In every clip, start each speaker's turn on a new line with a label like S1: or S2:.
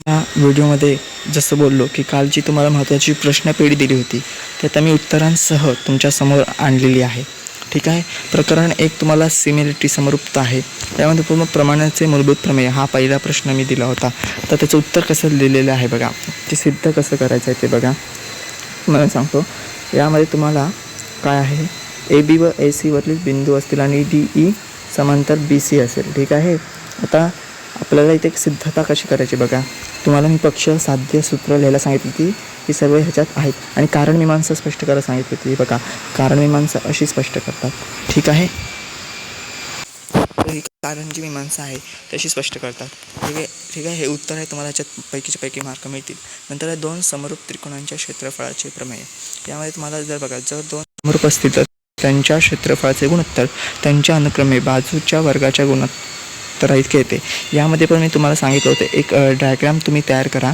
S1: या व्हिडिओमध्ये जसं बोललो की कालची तुम्हाला महत्त्वाची प्रश्नपेढी दिली होती, त्यात मी उत्तरांसह तुमच्यासमोर आणलेली आहे. ठीक आहे. प्रकरण 1 तुम्हाला सिमिलिटी समरूपता आहे. यामध्ये पूर्ण प्रमाणाचे मूलभूत प्रमेय हा पहिला प्रश्न मी दिला होता. तर त्याचं उत्तर कसं लिहिलेलं आहे बघा, ते सिद्ध कसं करायचं आहे ते बघा. मला सांगतो. यामध्ये तुम्हाला काय आहे, ए बी व ए सी वरील बिंदू असतील आणि डी ई समांतर बी सी असेल. ठीक आहे. आता आपल्याला इथे एक सिद्धता कशी करायची बघा. तुम्हाला मी पक्ष साध्य सूत्र लिहायला सांगितली होती, ही सर्व ह्याच्यात आहेत. आणि कारणमीमांसा स्पष्ट करायला सांगितली होती. बघा, कारणमीमांसा अशी स्पष्ट करतात. ठीक आहे. ही कारण जी मीमांसा आहे तशी स्पष्ट करतात. ठीक आहे. ठीक आहे. हे उत्तर आहे. तुम्हाला ह्याच्यात पैकीच्या पैकी मार्क मिळतील. नंतर आहे 2 समरूप त्रिकोणांच्या क्षेत्रफळाचे प्रमेय. यामध्ये तुम्हाला जर बघा, जर 2 समरूप असतील तर त्यांच्या क्षेत्रफळाचे गुणोत्तर त्यांच्या अनुक्रमे बाजूच्या वर्गाच्या गुणोत्तरा इतके येते. यामध्ये पण मी तुम्हाला सांगितलं होतं, एक डायग्राम तुम्ही तयार करा.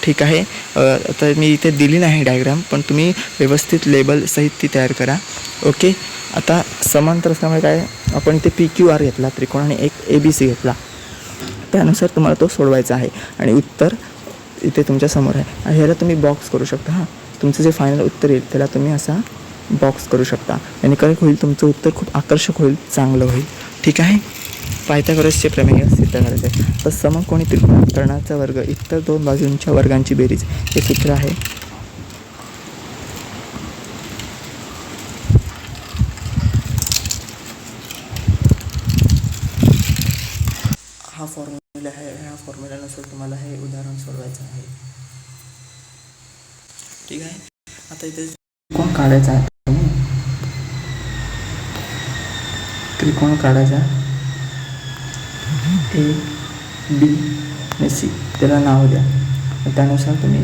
S1: ठीक आहे. आता मी इथे दिली नाही डायग्राम, पण तुम्ही व्यवस्थित लेबलसहित ती तयार करा. ओके. आता समांतर असल्यामुळे काय, आपण इथे पी क्यू आर घेतला त्रिकोण आणि एक ए बी सी घेतला. त्यानुसार तुम्हाला तो सोडवायचा आहे आणि उत्तर इथे तुमच्या समोर आहे. आणि ह्याला तुम्ही बॉक्स करू शकता. हां, तुमचं जे फायनल उत्तर येईल त्याला तुम्ही असा बॉक्स करू शकता. आणि काय होईल, तुमचं उत्तर खूप आकर्षक होईल, चांगलं होईल. ठीक आहे. पायथागोरसचे प्रमेय सिद्ध करायचे आहे. तर समकोणी त्रिकोणाकरणाचा वर्ग इतर 2 बाजूंच्या वर्गांची बेरीज, हे सूत्र आहे. हा फॉर्म्युला आहे. ह्या फॉर्म्युल्यानुसार तुम्हाला हे उदाहरण सोडवायचं आहे. ठीक आहे. आता इथे त्रिकोण काढायचा आहे. त्रिकोण काढायचा ए बी आणि सी, त्याला नाव द्या. त्यानुसार तुम्ही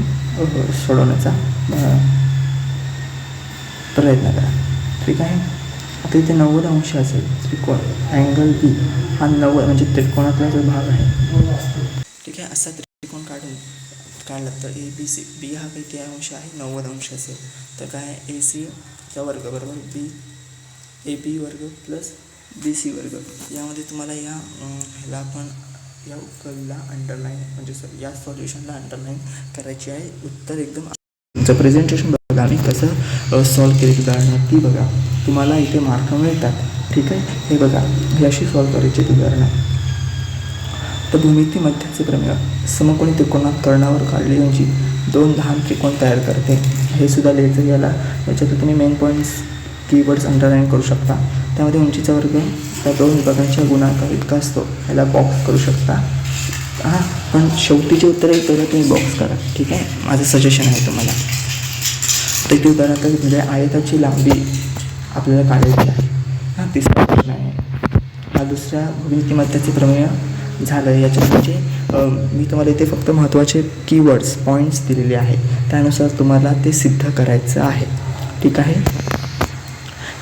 S1: सोडवण्याचा प्रयत्न करा. ठीक आहे. आता इथे 90 अंश असेल त्रिकोण, अँगल बी हा 90 म्हणजे त्रिकोणातला जो भाग आहे. ठीक आहे. असा त्रिकोण काढला तर ए बी सी, बी हा किती अंश आहे, 90 अंश असेल. तर काय, ए सीचा वर्ग बरोबर बी ए बी वर्ग प्लस बी सी वर्ग. यामध्ये तुम्हाला ह्याला आपण या उत्तराला अंडरलाईन, म्हणजे या सॉल्युशनला अंडरलाईन करायची आहे. उत्तर एकदम तुमचं प्रेझेंटेशन बघा आम्ही कसं सॉल्व केली उदाहरणं ती बघा. तुम्हाला इथे मार्क मिळतात. ठीक आहे. हे बघा, हे अशी सॉल्व करायची उदाहरणं. तर भूमिती मध्याचे प्रमेय समकोणी त्रिकोणात कर्णावर काढली यांची 2 लहान त्रिकोण तयार करते. हे सुद्धा लिहायचं. याच्यात तुम्ही मेन पॉईंट्स कीवर्ड्स अंडरलाईन करू शकता. त्यामध्ये उंचीचा वर्ग त्या 2 विभागांच्या गुणाकार इतका असतो, ह्याला बॉक्स करू शकता. हां, पण शेवटीचे उत्तर आहे तर तुम्ही बॉक्स करा. ठीक आहे. माझं सजेशन आहे तुम्हाला. तर इथे उदाहरणार्थ म्हणजे आयताची लांबी आपल्याला काढायची आहे. हां, तिसरा प्रश्न आहे. हा दुसऱ्या भूमिती मध्याचे प्रमेय झालं. याच्यात म्हणजे मी तुम्हाला इथे फक्त महत्त्वाचे कीवर्ड्स पॉईंट्स दिलेले आहे, त्यानुसार तुम्हाला ते सिद्ध करायचं आहे. ठीक आहे.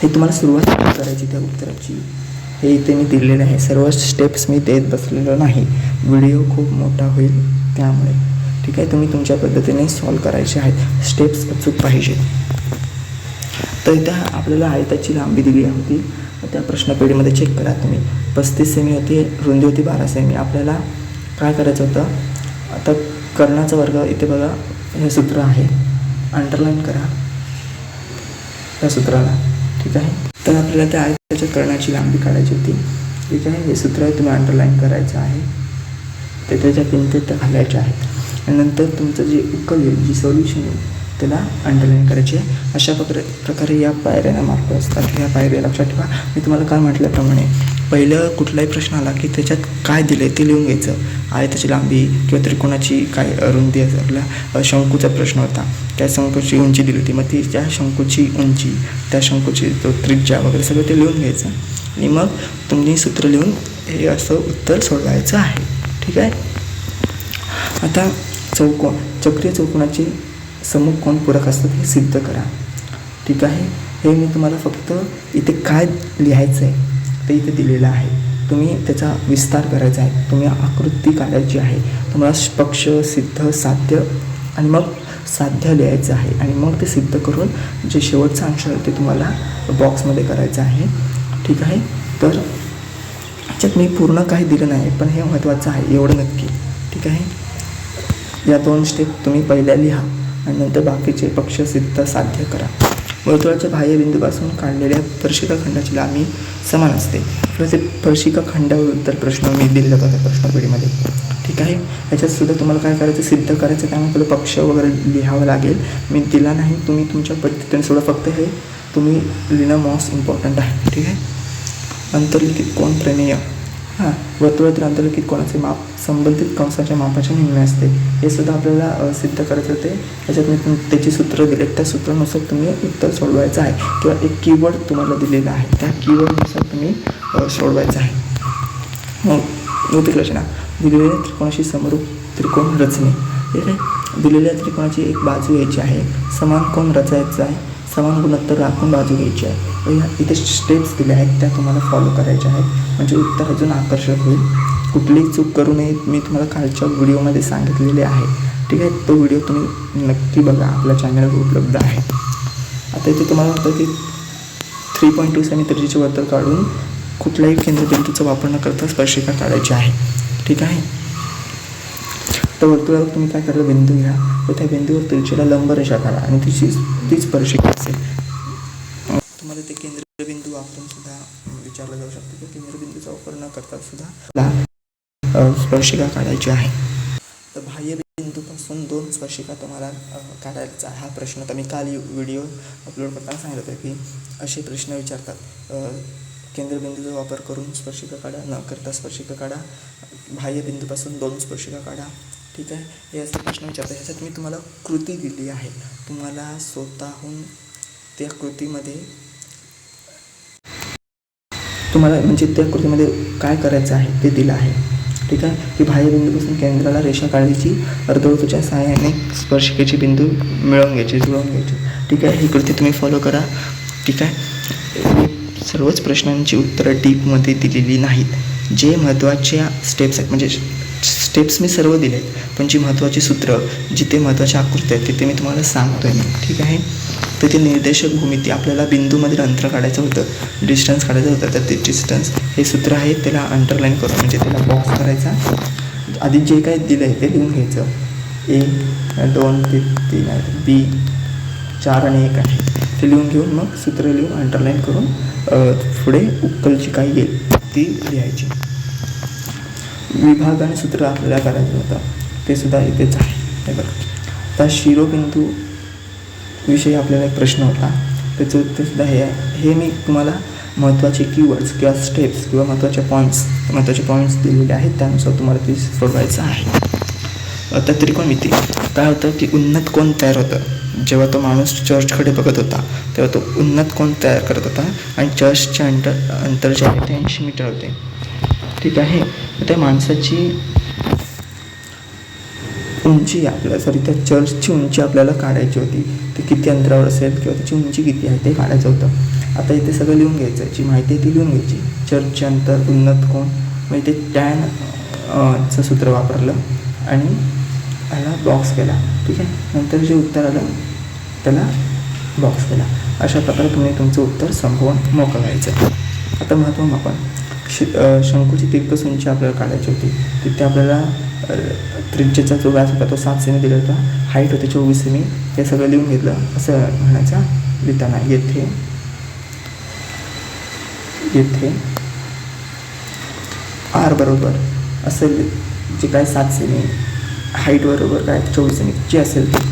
S1: हे तुम्हाला सुरुवात करायची त्या उत्तराची. हे इथे मी दिलेलं आहे. सर्व स्टेप्स मी देत बसलेलो नाही, व्हिडिओ खूप मोठा होईल त्यामुळे. ठीक आहे. तुम्ही तुमच्या पद्धतीने सॉल्व करायचे आहेत. स्टेप्स अचूक पाहिजे. तर इथं आपल्याला आयताची लांबी दिली होती. त्या प्रश्नपेढीमध्ये चेक करा तुम्ही. 35 सेमी होती, रुंदी होती 12 सेमी. आपल्याला काय करायचं होतं, आता कर्णाचा वर्ग इथे बघा, हे सूत्र आहे, अंडरलाईन करा त्या सूत्राला. ठीक आहे. तर आपल्याला त्या आयताच्या कर्णाची लांबी काढायची होती. ठीक आहे. हे सूत्र आहे, तुम्ही अंडरलाईन करायचं आहे. ते त्याच्या पिंतेत घालायच्या आहेत. आणि नंतर तुमचं जे उकल येईल, जी सोल्युशन येईल, त्याला अंडरलाईन करायची आहे. अशा प्रकारे या पायऱ्यांना मार्क असतात. ह्या पायऱ्या लक्षात ठेवा. मी तुम्हाला काय म्हटल्याप्रमाणे पहिलं कुठलाही प्रश्न आला की त्याच्यात काय दिलं आहे ते लिहून घ्यायचं. आयताची लांबी किंवा त्रिकोणाची काय रुंदी आपल्या शंकूचा प्रश्न होता, त्या शंकूची उंची दिली होती, मग ती त्या शंकूची उंची, त्या शंकूची तो त्रिज्या वगैरे सगळं ते लिहून घ्यायचं. आणि मग तुम्ही सूत्र लिहून हे असं उत्तर सोडवायचं आहे. ठीक आहे. आता चक्रीय चौकोनाचे समूह कोण पूरक असतात हे सिद्ध करा. ठीक आहे. हे मी तुम्हाला फक्त इथे काय लिहायचं आहे ते इथे दिलेलं आहे. तुम्ही त्याचा विस्तार करायचा आहे. तुम्ही आकृती काढायची आहे. तुम्हाला पक्ष, सिद्ध, साध्य आणि मग साध्य लिहायचं आहे. आणि मग ते सिद्ध करून जे शेवटचा अंश आहे ते तुम्हाला बॉक्समध्ये करायचं आहे. ठीक आहे. तर याच्यात मी पूर्ण काही दिलं नाही, पण हे महत्त्वाचं आहे एवढं नक्की. ठीक आहे. या 2 स्टेप तुम्ही पहिल्या लिहा आणि नंतर बाकीचे पक्षसिद्ध साध्य करा. वर्तुळाच्या बाह्यबिंदूपासून काढलेल्या स्पर्शिका खंडाची लांबी समान असते. आपल्याला ते स्पर्शिका खंडावर उत्तर प्रश्न मी दिलेला होता प्रश्नपेढीमध्ये. ठीक आहे. याच्यातसुद्धा तुम्हाला काय करायचं, सिद्ध करायचं. त्यामुळे आपलं पक्ष वगैरे लिहावं लागेल. मी दिला नाही, तुम्ही तुमच्या पद्धतीने सोडा. फक्त हे तुम्ही लिहिणं मोस्ट इम्पॉर्टंट आहे. ठीक आहे. अंतर्लिखित कोन प्रमेय. वर्तुळातील अंतर्लिखित कोनाचे माप संबंधित कंसाच्या मापाच्या निम्मे असते. हे सुद्धा आपल्याला सिद्ध करायचं होते. याच्यात मी त्याची सूत्र दिले, त्या सूत्रानुसार तुम्ही उत्तर सोडवायचं आहे किंवा एक कीवर्ड तुम्हाला दिलेला आहे, त्या कीवर्डनुसार तुम्ही सोडवायचं आहे. मग रचना. दिलेल्या त्रिकोणाशी समरूप त्रिकोण रचणे. ठीक आहे. दिलेल्या त्रिकोणाची एक बाजू यायची आहे, समान कोन रचायचा आहे, समान गुणोत्तर राखून बाजू घ्यायची आहे. इथे स्टेप्स दिल्या आहेत, त्या तुम्हाला फॉलो करायच्या आहेत, म्हणजे उत्तर अजून आकर्षक होईल. कुठलीही चूक करू नये. मी तुम्हाला कालच्या व्हिडिओमध्ये सांगितलेले आहे. ठीक आहे. तो व्हिडिओ तुम्ही नक्की बघा, आपल्या चॅनलवर उपलब्ध आहे. आता इथे तुम्हाला होतं की 3.2 सेमी त्रिज्येचे वर्तुळ काढून कुठल्याही केंद्रबिंदूचा वापर न करता स्पर्शिका काढायची आहे. ठीक आहे. तर वर्तुळावर तुम्ही काय करा, बिंदू घ्या व त्या बिंदूवर त्रिज्येला लंब रेषा काढा आणि तीच स्पर्शिका असेल. तुम्हाला ते केंद्रबिंदू वापरून सुद्धा विचारलं जाऊ शकतं की केंद्रबिंदूचा वापर न करता सुद्धा स्पर्शिका काढायची आहे. तर बाह्य बिंदूपासून 2 स्पर्शिका तुम्हाला काढायचा हा प्रश्न. तर मी काल व्हिडिओ अपलोड करताना सांगितलं होतं की असे प्रश्न विचारतात. केंद्रबिंदूचा वापर करून स्पर्शिका काढा, न करता स्पर्शिका काढा, बाह्य बिंदूपासून 2 स्पर्शिका काढा. ठीक आहे. हे असे प्रश्न विचारतात. ह्याच्यात मी तुम्हाला कृती दिली आहे. तुम्हाला स्वतःहून त्या कृतीमध्ये म्हणजे त्या कृतीमध्ये काय करायचं आहे ते दिलं आहे. ठीक आहे. की बाह्यबिंदूपासून केंद्राला रेषा काढायची, अर्धवर्तुळाच्या सहाय्याने स्पर्शिकेचे बिंदू मिळवून घ्यायचे, जुळवून घ्यायचे. ठीक आहे. ही कृती तुम्ही फॉलो करा. ठीक आहे. सर्वच प्रश्नांची उत्तरं डीपमध्ये दिलेली नाहीत. जे महत्त्वाच्या स्टेप्स आहेत, म्हणजे स्टेप्स मी सर्व दिले आहेत, पण जी महत्त्वाची सूत्र, जिथे महत्त्वाच्या आकृती आहेत तिथे मी तुम्हाला सांगतो आहे. ठीक आहे. तर ते निर्देशक भूमिती, आपल्याला बिंदूमधील अंतर काढायचं होतं, डिस्टन्स काढायचं होतं. तर ते डिस्टन्स हे सूत्र आहे, त्याला अंडरलाईन करून म्हणजे त्याला बॉक्स करायचा. आधी जे काही दिलं आहे ते लिहून घ्यायचं. 1 2 3 आहे, B 4 आणि 1 आहे, ते लिहून घेऊन मग सूत्र लिहून अंडरलाईन करून पुढे उकलची काही येईल ती लिहायची. विभाग आणि सूत्र आपल्याला करायचं होतं, ते सुद्धा इथेच आहे. हे बघा. आता शिरोबिंदू विषयी आपल्याला एक प्रश्न होता, त्याचं उत्तरसुद्धा हे आहे. हे मी तुम्हाला महत्त्वाचे कीवर्ड्स किंवा स्टेप्स किंवा महत्त्वाचे पॉईंट्स दिलेले आहेत, त्यानुसार तुम्हाला ते सोडवायचं आहे. आता त्रिकोणमिती काय होतं की उन्नत कोन तयार होतं. जेव्हा तो माणूस चर्चकडे बघत होता तेव्हा तो उन्नत कोन तयार करत होता आणि चर्चच्या अंतर जे आहे ते 80 मीटर होते. ठीक आहे. त्या माणसाची उंची त्या चर्चची उंची आपल्याला काढायची होती. ती किती अंतरावर असेल किंवा त्याची उंची किती आहे ते काढायचं होतं. आता इथे सगळं लिहून घ्यायचं, जी माहिती आहे ती लिहून घ्यायची. चर्चचे अंतर, उन्नत कोन, म्हणजे ते टॅनचं सूत्र वापरलं आणि ह्याला बॉक्स केला. ठीक आहे. नंतर जे उत्तर आलं त्याला बॉक्स केला. अशा प्रकारे तुम्ही तुमचं उत्तर संपवून मोकळं व्हायचं. आता महत्त्वमापन. शंकूची तिरकस उंची आपल्याला काढायची होती. तिथे आपल्याला त्रिज्येचा जो व्यास होता तो 7 सेमी दिला होता, हाईट होती 24 सेमी. हे सगळं लिहून घेतलं असं म्हणायचं लिहिताना. येथे R बरोबर असेल जे काय 7 सेमी, हाईट बरोबर काय 24 सेमी जी असेल ती,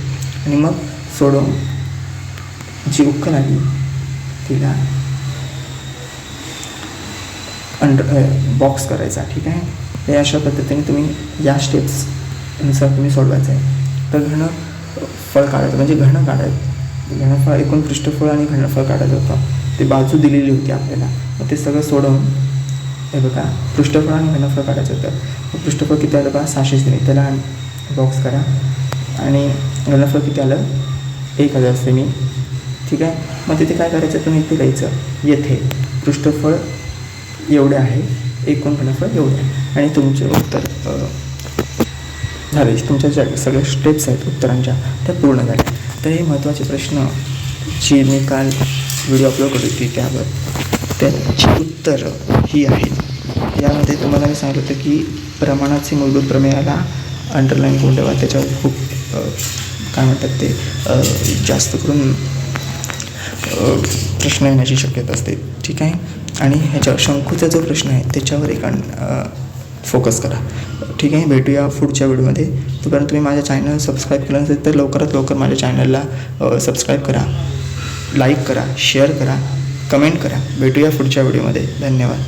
S1: आणि मग सोडून जी उकल आली तिला बॉक्स करायचा. ठीक आहे. हे अशा पद्धतीने तुम्ही या स्टेप्सनुसार तुम्ही सोडवायचं आहे. तर घनफळ काढायचं, म्हणजे घनफळ एकूण पृष्ठफळ आणि घनफळ काढायचं होतं. ते बाजू दिलेली होती आपल्याला. मग ते सगळं सोडवून हे बघा पृष्ठफळ आणि घनफळ काढायचं होतं. पृष्ठफळ किती आलं बघा 600 सेमी, त्याला बॉक्स करा. आणि घनफळ किती आलं 1000 सेमी. ठीक आहे. मग तिथे काय करायचं, तुम्ही इथे लिहायचं येथे पृष्ठफळ एवढे आहे, एकूण घनफळ एवढे आहे, आणि तुमचे उत्तर झाले. तुमच्या ज्या सगळ्या स्टेप्स आहेत उत्तरांच्या त्या पूर्ण झाल्या. तर हे महत्त्वाचे प्रश्न जी मी काल व्हिडिओ अपलोड करत होती त्यावर, त्याची उत्तरं ही आहेत. यामध्ये तुम्हाला मी सांगितलं होतं की प्रमाणाचे मूलभूत प्रमेयाला अंडरलाईन करून ठेवा. त्याच्यावर खूप काय म्हणतात ते जास्त करून प्रश्न येण्याची शक्यता असते. ठीक आहे. आणि ह्याच्यावर शंकूचा जो प्रश्न आहे त्याच्यावर एक फोकस करा. ठीक आहे. भेटूया पुढच्या व्हिडिओमध्ये. तोपर्यंत तुम्ही माझ्या चॅनल सबस्क्राईब केलं नसेल तर लवकरात लवकर माझ्या चॅनलला सबस्क्राईब करा, लाईक करा, शेअर करा, कमेंट करा. भेटूया पुढच्या व्हिडिओमध्ये. धन्यवाद.